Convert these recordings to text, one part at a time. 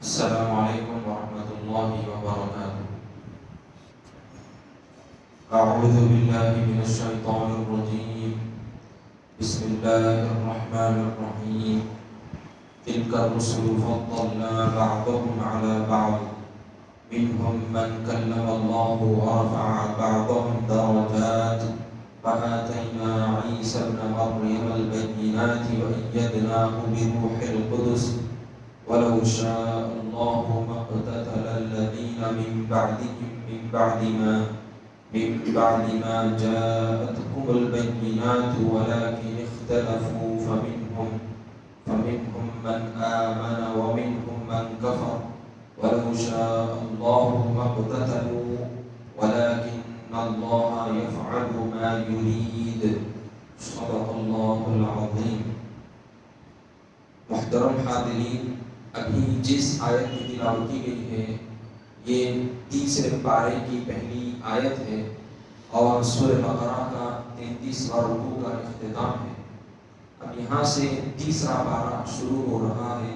السلام عليكم ورحمة الله وبركاته. أعوذ بالله من الشيطان الرجيم. بسم الله الرحمن الرحيم. تلك الرسل فضلنا بعضهم على بعض منهم من كلم الله ورفع بعضهم درجات وآتينا عيسى ابن مريم البينات وأيدناه بروح القدس ولو شاء الله ما اقتتل الذين من بعدهم من بعد ما جاءتهم البينات ولكن اختلفوا فمنهم من آمن ومنهم من كفر ولو شاء الله ما اقتتلوا ولكن الله يفعل ما يريد. صدق الله العظيم. محترم حاضرین، ابھی جس آیت کی تلاوت کی گئی ہے یہ تیسرے پارے کی پہلی آیت ہے اور سورہ بقرہ کا 33واں رکوع کا اختتام ہے. اب یہاں سے تیسرا پارہ شروع ہو رہا ہے.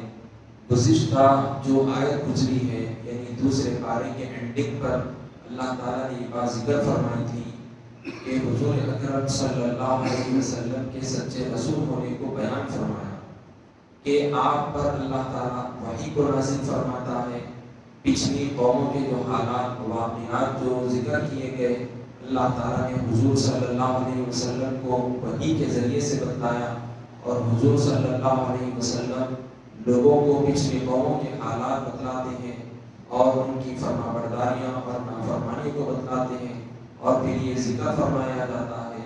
گزشتہ جو آیت گزری ہے یعنی دوسرے پارے کے اینڈنگ پر اللہ تعالیٰ نے یہ بات ذکر فرمائی تھی کہ حضور اکرم صلی اللہ علیہ وسلم کے سچے رسول ہونے کو بیان فرمایا کہ آپ پر اللہ تعالیٰ وحی کو نازل فرماتا ہے. پچھلی قوموں کے جو حالات واقعات جو ذکر کیے گئے اللہ تعالیٰ نے حضور صلی اللہ علیہ وسلم کو وحی کے ذریعے سے بتلایا اور حضور صلی اللہ علیہ وسلم لوگوں کو پچھلی قوموں کے حالات بتلاتے ہیں اور ان کی فرما برداریاں اور نافرمانی کو بتلاتے ہیں اور پھر یہ ذکر فرمایا جاتا ہے.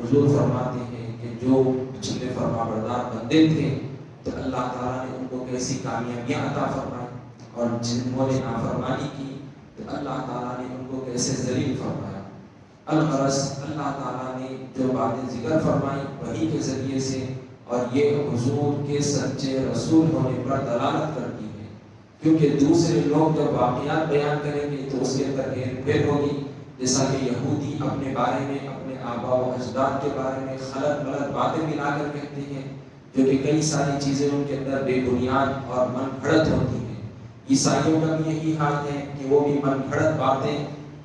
حضور فرماتے ہیں کہ جو پچھلے فرما بردار بندے تھے تو اللہ تعالیٰ نے ان کو کیسی کامیابیاں عطا فرمائی اور جنہوں نے نافرمانی کی تو اللہ تعالیٰ نے ان کو کیسے ذلیل فرمایا. الغرض اللہ تعالیٰ نے جو باتیں ذکر فرمائی وحی کے ذریعے سے اور یہ حضور کے سچے رسول ہونے پر دلالت کرتی ہے کیونکہ دوسرے لوگ جب واقعات بیان کریں گے تو اس کے اندر ہیر پھیر ہوگی. جیسا کہ یہودی اپنے بارے میں اپنے آباء و اجداد کے بارے میں خلط ملط باتیں ملا کر کہتے ہیں جو کہ کئی ساری چیزیں ان کے اندر بے بنیاد اور من گھڑت ہوتی ہیں. عیسائیوں کا بھی یہی حال ہے کہ وہ بھی من گھڑت باتیں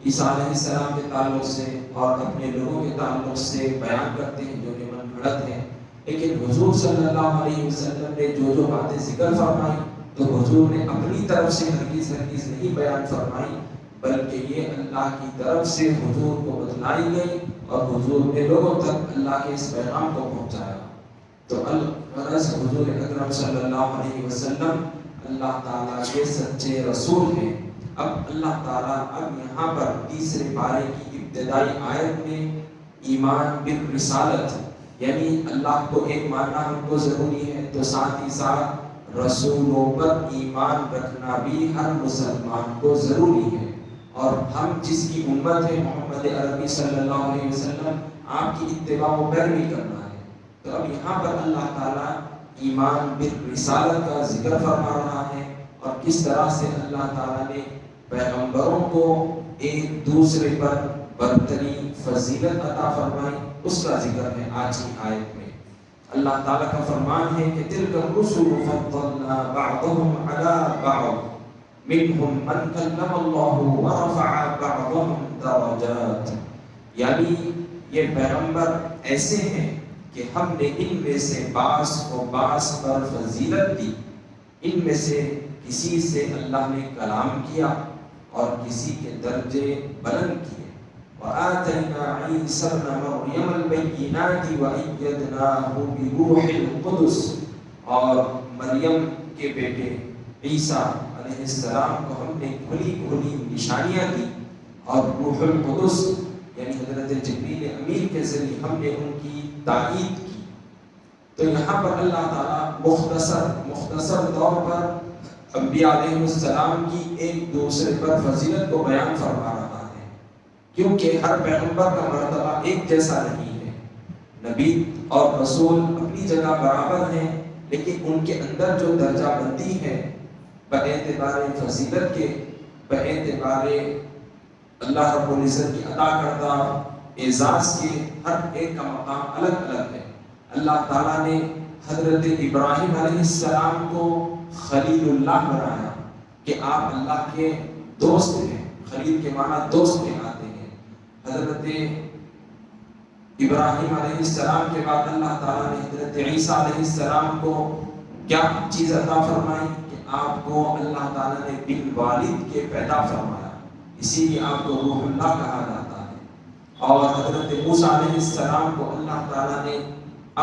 عیسیٰ علیہ السلام کے تعلق سے اور اپنے لوگوں کے تعلق سے بیان کرتے ہیں جو کہ من گھڑت ہیں. لیکن حضور صلی اللہ علیہ وسلم نے جو باتیں ذکر فرمائی تو حضور نے اپنی طرف سے ہرگز نہیں بیان فرمائی بلکہ یہ اللہ کی طرف سے حضور کو بتلائی گئی اور حضور نے لوگوں تک اللہ کے اس پیغام کو پہنچایا. تو الغرض حضور اکرم صلی اللہ علیہ وسلم اللہ تعالیٰ کے سچے رسول ہیں. اب اللہ تعالیٰ یہاں پر تیسرے پارے کی ابتدائی آیت میں ایمان بالرسالت یعنی اللہ کو ایک ماننا ہم کو ضروری ہے تو ساتھ ہی ساتھ رسولوں پر ایمان رکھنا بھی ہر مسلمان کو ضروری ہے. اور ہم جس کی امت ہے محمد عربی صلی اللہ علیہ وسلم آپ کی اتباع و پیروی کرنا ہے. تو اب یہاں پر اللہ تعالیٰ ایمان بالرسالت کا ذکر فرما رہا ہے اور کس طرح سے اللہ تعالیٰ نے پیغمبروں کو ایک دوسرے پر برتری فضیلت عطا فرمائی اس کا ذکر ہے آج کی آیت میں. اللہ تعالیٰ کا فرمان ہے کہ تلک الرسل فضلنا بعضهم على بعض منهم من کلم اللہ ورفع بعضهم درجات. یعنی یہ پیغمبر ایسے ہیں کہ ہم نے ان میں سے بعض کو بعض پر فضیلت دی. ان میں سے کسی سے اللہ نے کلام کیا اور کسی کے درجے بلند کیے. وآتینا عیسی ابن مریم البینات وأیدناہ بروح القدس. اور مریم کے بیٹے عیسیٰ علیہ السلام کو ہم نے کھلی کھلی نشانیاں دی اور روح القدس یعنی حضرت جبریل امین کے ذریعے ہم نے ان کی تائید کی. تو یہاں پر اللہ تعالیٰ مختصر طور پر انبیاء علیہ السلام کی ایک دوسرے پر فضیلت کو بیان فرما رہا ہے کیونکہ ہر پیغمبر کا مرتبہ ایک جیسا نہیں ہے. نبی اور رسول اپنی جگہ برابر ہیں لیکن ان کے اندر جو درجہ بندی ہے باعتبار فضیلت کے باعتبار اللہ رب العزت کی عطا کردہ اعزاز کے ہر ایک کا مقام الگ الگ ہے. اللہ تعالیٰ نے حضرت ابراہیم علیہ السلام کو خلیل اللہ بنایا کہ آپ اللہ کے دوست ہیں. خلیل کے معنی دوست کے آتے ہیں. حضرت ابراہیم علیہ السلام کے بعد اللہ تعالیٰ نے حضرت عیسیٰ علیہ السلام کو کیا چیز عطا فرمائی کہ آپ کو اللہ تعالیٰ نے بالوالد کے پیدا فرمایا، اسی لیے آپ کو روح اللہ کہا جاتا ہے. اور حضرت موسیٰ علیہ السلام کو اللہ تعالیٰ نے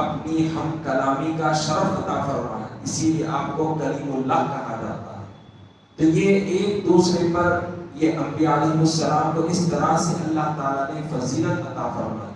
اپنی ہم کلامی کا شرف عطا فرمایا، اسی لیے آپ کو کلیم اللہ کہا جاتا ہے. تو یہ ایک دوسرے پر یہ انبیاء علیہ السلام کو اس طرح سے اللہ تعالیٰ نے فضیلت عطا فرمائی.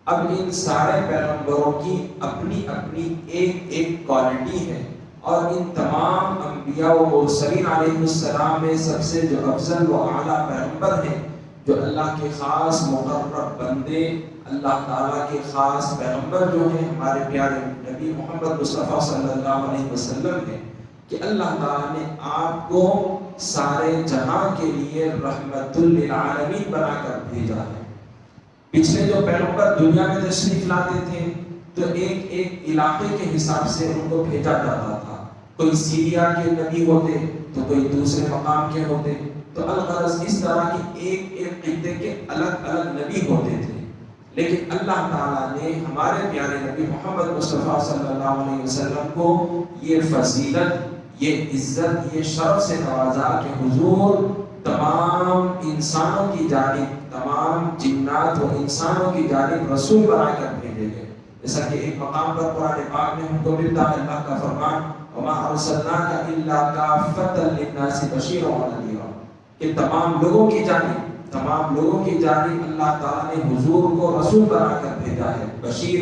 اب ان سارے پیغمبروں کی اپنی اپنی ایک ایک کوالٹی ہے، اور ان تمام انبیاء و مرسلین علیہ السلام میں سب سے جو افضل و اعلیٰ پیغمبر ہیں، جو اللہ کے خاص مقرب بندے، اللہ تعالیٰ کے خاص پیغمبر جو ہیں، ہمارے پیارے نبی محمد مصطفیٰ صلی اللہ علیہ وسلم ہیں، کہ اللہ تعالیٰ نے آپ کو سارے جہاں کے لیے رحمت للعالمین بنا کر بھیجا ہے. پچھلے جو پیغمبر دنیا میں تشریف لاتے تھے تو ایک ایک علاقے کے حساب سے ان کو بھیجا جاتا تھا. کوئی سیریا کے نبی ہوتے تو کوئی دوسرے مقام کے ہوتے. تو الغرض اس طرح کی ایک ایک خطے کے الگ الگ نبی ہوتے تھے. لیکن اللہ تعالیٰ نے ہمارے پیارے نبی محمد مصطفیٰ صلی اللہ علیہ وسلم کو یہ فضیلت، یہ عزت، یہ شرف سے نوازا کہ حضور تمام انسانوں کی جانب، تمام جنات و انسانوں کی جانب رسول بنا کر بھیجے گئے. جیسا کہ ایک مقام پر قرآن پاک میں ہم کو ملتا ہے اللہ کا فرمان وَمَا أَرْسَلْنَاكَ إِلَّا كَافَّةً لِلنَّاسِ بَشِيرًا وَنَذِيرًا، کہ تمام لوگوں کی جانب اللہ تعالیٰ نے حضور کو رسول بنا کر بھیجا ہے. بشیر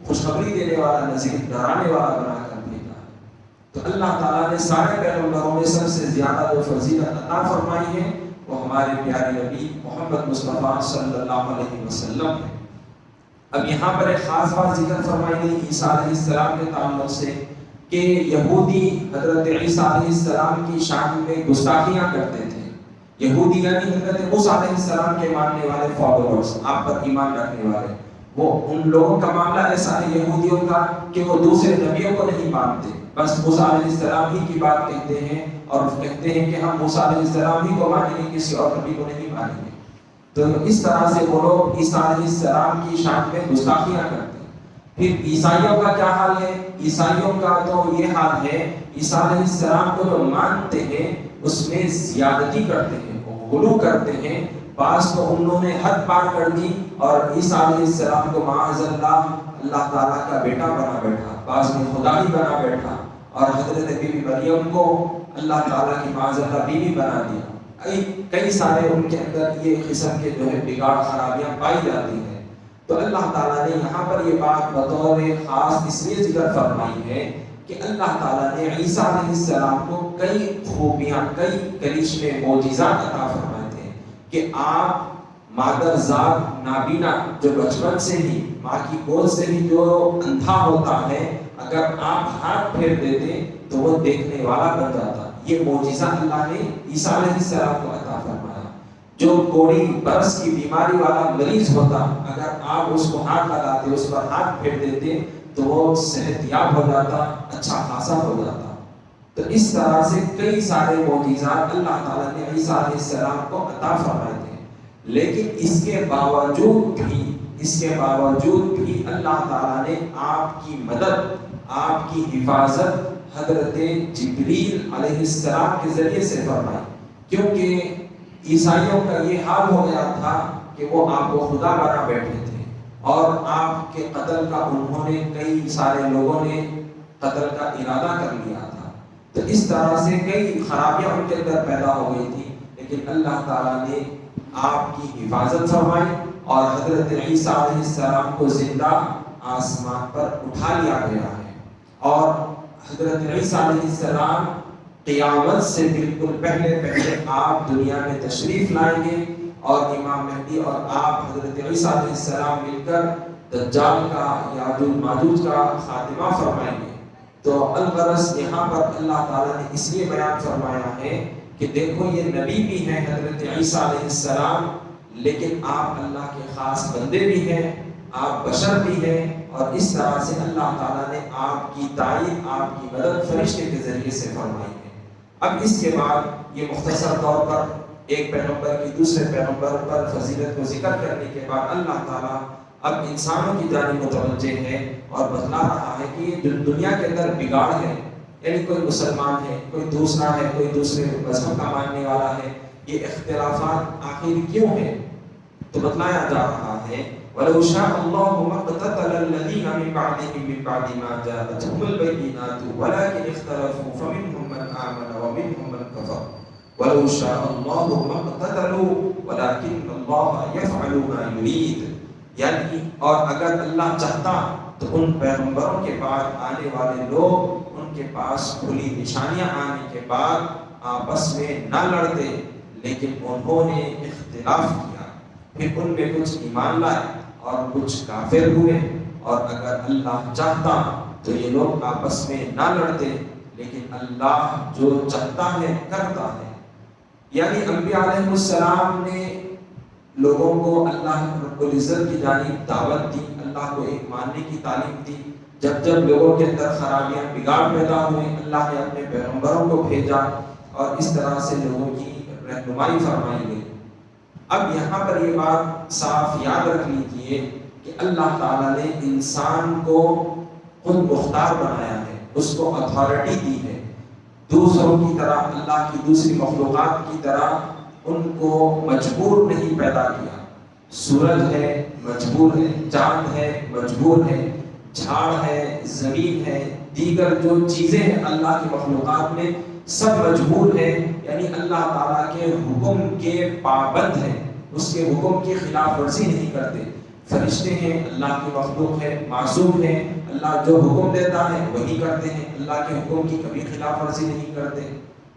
خوشخبری دینے والا، نذیر ڈرانے والا بنا کر بھیجا ہے. تو اللہ تعالیٰ نے سارے پیغمبروں میں سب سے زیادہ جو فضیلت عطا فرمائی ہے وہ ہمارے پیارے نبی محمد مصطفیٰ صلی اللہ علیہ وسلم ہے. اب یہاں پر ایک خاص بات ذکر فرمائی گئی عیسیٰ علیہ السلام کے تعلق سے کہ یہودی حضرت عیسیٰ علیہ السلام کی شان میں گستاخیاں کرتے تھے. یہودی یعنی حضرت موسیٰ علیہ السلام کے ماننے والے فالوورز، آپ پر ایمان رکھنے والے. وہ ان لوگوں کا معاملہ ایسا ہے یہودیوں کا کہ وہ دوسرے نبیوں کو نہیں مانتے، بس موسیٰ علیہ السلام ہی کی بات کہتے ہیں اور کہتے ہیں کہ ہم موسیٰ علیہ السلام ہی کو مانیں گے، کسی اور نبی کو نہیں مانیں گے. تو اس طرح سے وہ لوگ عیسیٰ علیہ السلام کی شان میں گستاخیاں کرتے ہیں. پھر عیسائیوں کا کیا حال ہے؟ عیسائیوں کا تو یہ حال ہے، عیسیٰ علیہ السلام کو جو مانتے ہیں اس میں زیادتی کرتے ہیں، غلو کرتے ہیں. بعض تو انہوں نے حد پار کر دی اور عیسیٰ علیہ السلام کو معاذ اللہ تعالیٰ کا بیٹا بنا بیٹھا، بعض نے خدا ہی بنا بیٹھا، اور حضرت بی بی مریم کو اللہ تعالیٰ کی معاذ اللہ بیوی بنا دیا. کئی سارے ان کے اندر یہ قسم کے جو ہے بگاڑ خرابیاں پائی جاتی ہیں. تو اللہ تعالیٰ نے یہاں پر یہ بات بطور خاص اس لیے ذکر فرمائی ہے کہ اللہ تعالیٰ نے عیسیٰ علیہ السلام کو کئی خوبیاں، کئی کرشمے، معجزات عطا فرمائے تھے کہ آپ مادر ذات نابینا جو بچپن سے ہی ماں کی گود سے ہی جو اندھا ہوتا ہے، اگر آپ ہاتھ پھیر دیتے تو وہ دیکھنے والا بن جاتا. یہ معجزہ اللہ نے عیسیٰ علیہ السلام کو عطا فرمایا. جو کوڑی برس کی بیماری والا مریض ہوتا، اگر آپ اس کو ہاتھ لگاتے، اس پر ہاتھ پھیر دیتے تو وہ صحت یاب ہو جاتا، اچھا خاصا ہو جاتا. تو اس طرح سے کئی سارے معجزات اللہ تعالیٰ نے عیسیٰ علیہ السلام کو عطا فرمائے تھے. لیکن اس کے باوجود بھی اللہ تعالیٰ نے آپ کی مدد، آپ کی حفاظت حضرت جبریل علیہ السلام کے ذریعے سے فرمائی. کیونکہ عیسائیوں کا یہ حال ہو گیا تھا کہ وہ آپ کو خدا بنا بیٹھے تھے اور آپ کے قتل کا انہوں نے، کئی سارے لوگوں نے قتل کا ارادہ کر لیا تھا. تو اس طرح سے کئی خرابیاں ان کے اندر پیدا ہو گئی تھی. لیکن اللہ تعالیٰ نے آپ کی حفاظت فرمائی اور حضرت عیسیٰ علیہ السلام کو زندہ آسمان پر اٹھا لیا گیا ہے. اور حضرت عیسیٰ علیہ السلام قیامت سے بالکل پہلے آپ دنیا میں تشریف لائیں گے اور امام مہدی اور آپ حضرت عیسیٰ علیہ السلام مل کر دجال کا، یاجوج ماجوج کا خاتمہ فرمائیں گے. تو الغرض یہاں پر اللہ تعالیٰ نے اس لیے بیان فرمایا ہے کہ دیکھو یہ نبی بھی ہیں حضرت عیسیٰ علیہ السلام، لیکن آپ اللہ کے خاص بندے بھی ہیں، آپ بشر بھی ہیں. اور اس طرح سے اللہ تعالیٰ نے آپ کی تائید، آپ کی مدد فرشتے کے ذریعے سے فرمائی ہے. اب اس کے بعد یہ مختصر طور پر ایک پیغمبر کی دوسرے پیغمبر پر فضیلت کو ذکر کرنے کے بعد اللہ تعالیٰ اب انسانوں کی جانب متوجہ ہے اور بتلا رہا ہے کہ جو دنیا کے اندر بگاڑ ہے، یعنی کوئی مسلمان ہے، کوئی دوسرا ہے، کوئی دوسرے مذہب کا ماننے والا ہے، یہ اختلافات آخر کیوں ہیں؟ تو بتلایا جا رہا ہے وَلَوْ شَاءَ اللَّهُ مَا اقْتَتَلَ الَّذِينَ مِن بَعْدِهِم مِّن بَعْدِ مَا جَاءَتْهُمُ الْبَيِّنَاتُ وَلَٰكِنِ اخْتَلَفُوا فَمِنْهُم مَّنْ آمَنَ وَمِنْهُم مَّنْ كَفَرَ وَلَوْ شَاءَ اللَّهُ مَا اقْتَتَلُوا وَلَٰكِنَّ اللَّهَ يَفْعَلُ مَا يُرِيدُ، یعنی اور اگر اللہ چاہتا تو ان پیغمبروں کے بعد آنے والے لوگ ان کے پاس کھلی نشانیاں آنے کے بعد آپس میں نہ لڑتے، لیکن انہوں نے اختلاف کیا، پھر ان میں کچھ ایمان لائے اور کچھ کافر ہوئے، اور اگر اللہ چاہتا تو یہ لوگ آپس میں نہ لڑتے، لیکن اللہ جو چاہتا ہے کرتا ہے۔ یعنی انبیاء علیہ السلام نے لوگوں کو اللہ رب العزت کی جانب دعوت دی، اللہ کو ایک ماننے کی تعلیم دی۔ جب جب لوگوں کے اندر خرابیاں بگاڑ پیدا ہوئے، اللہ نے اپنے پیغمبروں کو بھیجا اور اس طرح سے لوگوں کی رہنمائی فرمائی گئی۔ اب یہاں پر یہ بات صاف یاد رکھ لیجیے کہ اللہ تعالیٰ نے انسان کو خود مختار بنایا ہے، اس کو اتھارٹی دی ہے، دوسروں کی طرح، اللہ کی دوسری مخلوقات کی طرح ان کو مجبور نہیں پیدا کیا۔ سورج ہے مجبور ہے، چاند ہے مجبور ہے، جھاڑ ہے، زمین ہے، دیگر جو چیزیں ہیں اللہ کی مخلوقات میں سب مجبور ہے، یعنی اللہ تعالیٰ کے حکم کے پابند ہیں، اس کے حکم کی خلاف ورزی نہیں کرتے۔ فرشتے ہیں، اللہ کی مخلوق ہے، معصوم ہے، اللہ جو حکم دیتا ہے وہی کرتے ہیں، اللہ کے حکم کی کبھی خلاف ورزی نہیں کرتے۔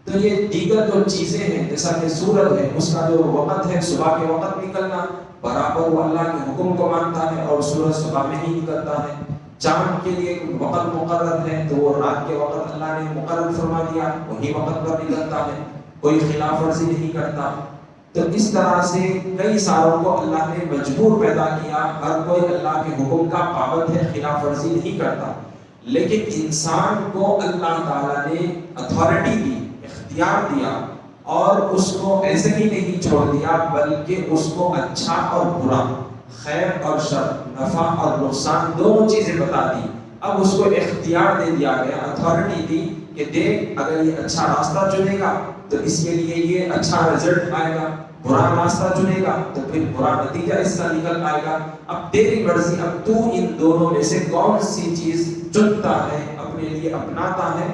تو یہ دیگر جو چیزیں ہیں جیسا کہ سورج ہے، اس کا جو وقت ہے صبح کے وقت نکلنا، برابر وہ اللہ کے حکم کو مانتا ہے اور سورج صبح میں ہی نکلتا ہے۔ چاند کے لیے وقت مقرر ہے تو وہ رات کے وقت اللہ نے مقرر فرما دیا، وہی وقت پر نکلتا ہے، کوئی خلاف ورزی نہیں کرتا۔ تو اس طرح سے کئی ساروں کو اللہ نے مجبور پیدا کیا، ہر کوئی اللہ کے حکم کا پابند ہے، خلاف ورزی نہیں کرتا۔ لیکن انسان کو اللہ تعالیٰ نے اتھارٹی دی، اختیار دیا، اور اس کو ایسے ہی نہیں چھوڑ دیا بلکہ اس کو اچھا اور برا، خیر اور شر، نفع اور نقصان دونوں چیزیں بتا دی۔ اب اس کو اختیار دے دیا گیا، اتھارٹی دی کہ دیکھ اگر یہ اچھا راستہ چنے گا تو اس کے لیے یہ اچھا رزلٹ آئے گا، برا راستہ چنے گا تو پھر برا نتیجہ اس کا نکل آئے گا۔ اب تیری مرضی، اب تو ان دونوں میں سے کون سی چیز چنتا ہے، اپنے لیے اپناتا ہے۔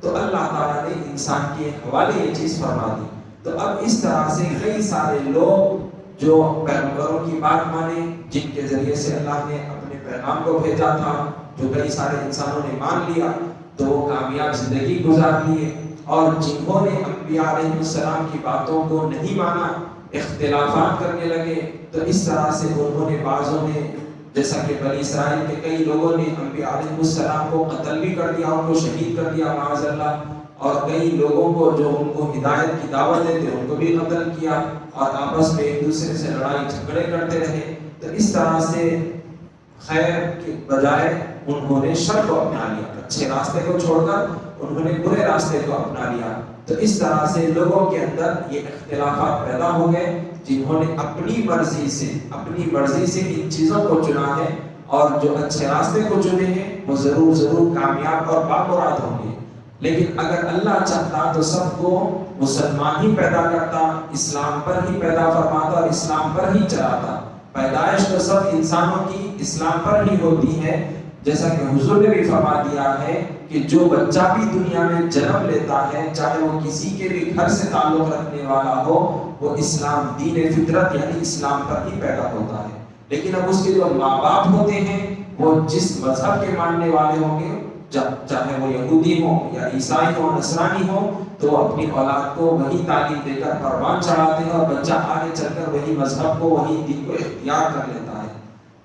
تو اللہ تعالیٰ نے انسان کے حوالے یہ چیز فرما دی۔ تو اب اس طرح سے کئی سارے لوگ جو پیغمبروں کی بات مانے، جن کے ذریعے سے اللہ نے اپنے پیغام کو بھیجا تھا، جو کئی سارے انسانوں نے مان لیا تو وہ کامیاب زندگی گزار لیے، اور جنہوں نے انبیاء علیہ السلام کی باتوں کو نہیں مانا، اختلافات کرنے لگے، تو اس طرح سے انہوں نے بعضوں نے جیسا کہ بنی اسرائیل کے کئی لوگوں نے انبیاء علیہ السلام کو قتل بھی کر دیا، ان کو شہید کر دیا معاذ اللہ، اور کئی لوگوں کو جو ان کو ہدایت کی دعوت دیتے ان کو بھی قتل کیا، اور آپس میں ایک دوسرے سے لڑائی جھگڑے کرتے رہے۔ تو اس طرح سے خیر کے بجائے انہوں نے شر کو اپنا لیا، اچھے راستے کو چھوڑ کر انہوں نے برے راستے کو اپنا لیا۔ تو اس طرح سے لوگوں کے اندر یہ اختلافات پیدا ہو گئے، جنہوں نے اپنی مرضی سے ان چیزوں کو چنا ہے، اور جو اچھے راستے کو چنے ہیں وہ ضرور کامیاب اور بامراد ہوں گے۔ لیکن اگر اللہ چاہتا تو سب کو مسلمان ہی پیدا کرتا، اسلام پر ہی پیدا فرماتا اور اسلام پر ہی چلاتا۔ پیدائش تو سب انسانوں کی اسلام پر ہی ہوتی ہے، جیسا کہ حضور نے بھی فرما دیا ہے کہ جو بچہ بھی دنیا میں جنم لیتا ہے، چاہے وہ کسی کے بھی گھر سے تعلق رکھنے والا ہو، وہ اسلام دین فطرت یعنی اسلام پر ہی پیدا ہوتا ہے۔ لیکن اب اس کے جو ماں باپ ہوتے ہیں وہ جس مذہب کے ماننے والے ہوں گے، چاہے وہ یہودی ہوں یا عیسائی ہوں، نصرانی ہوں، تو اپنی اولاد کو وہی تعلیم دے کر پروان چڑھاتے ہیں، اور بچہ آگے چل کر وہی مذہب کو، وہی دین کو اختیار کر لیتا ہے۔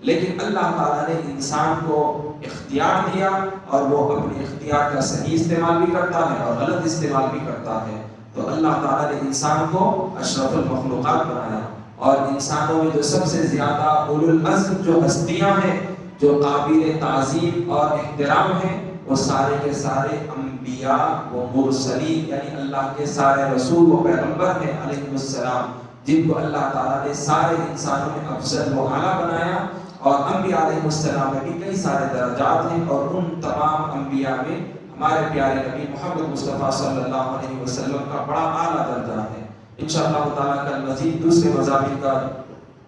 لیکن اللہ تعالیٰ نے انسان کو اختیار دیا، اور وہ اپنے اختیار کا صحیح استعمال بھی کرتا ہے اور غلط استعمال بھی کرتا ہے۔ تو اللہ تعالیٰ نے انسان کو اشرف المخلوقات بنایا، اور انسانوں میں جو سب سے زیادہ اولو العزم جو ہستیاں ہیں، جو قابل تعظیم اور احترام ہیں، وہ سارے کے سارے انبیاء و مرسلین یعنی اللہ کے سارے رسول و پیغمبر ہیں علیہ السلام، جن کو اللہ تعالیٰ نے سارے انسانوں میں افضل و اعلیٰ بنایا، اور انبیاء علیہ السلام میں بھی کئی سارے درجات ہیں، اور ان تمام انبیاء میں ہمارے پیارے نبی محمد مصطفیٰ صلی اللہ علیہ وسلم کا بڑا اعلیٰ درجہ ہے۔ انشاءاللہ تعالیٰ کل مزید دوسرے مضامین کا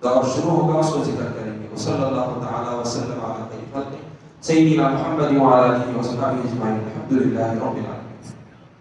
دور شروع ہوگا، اس کو ذکر کریں گے۔ صلی اللہ تعالیٰ وسلم علی خیر خلقہ سیدنا محمد وعلی آلہ وصحبہ اجمعین، الحمد للہ رب العالمین۔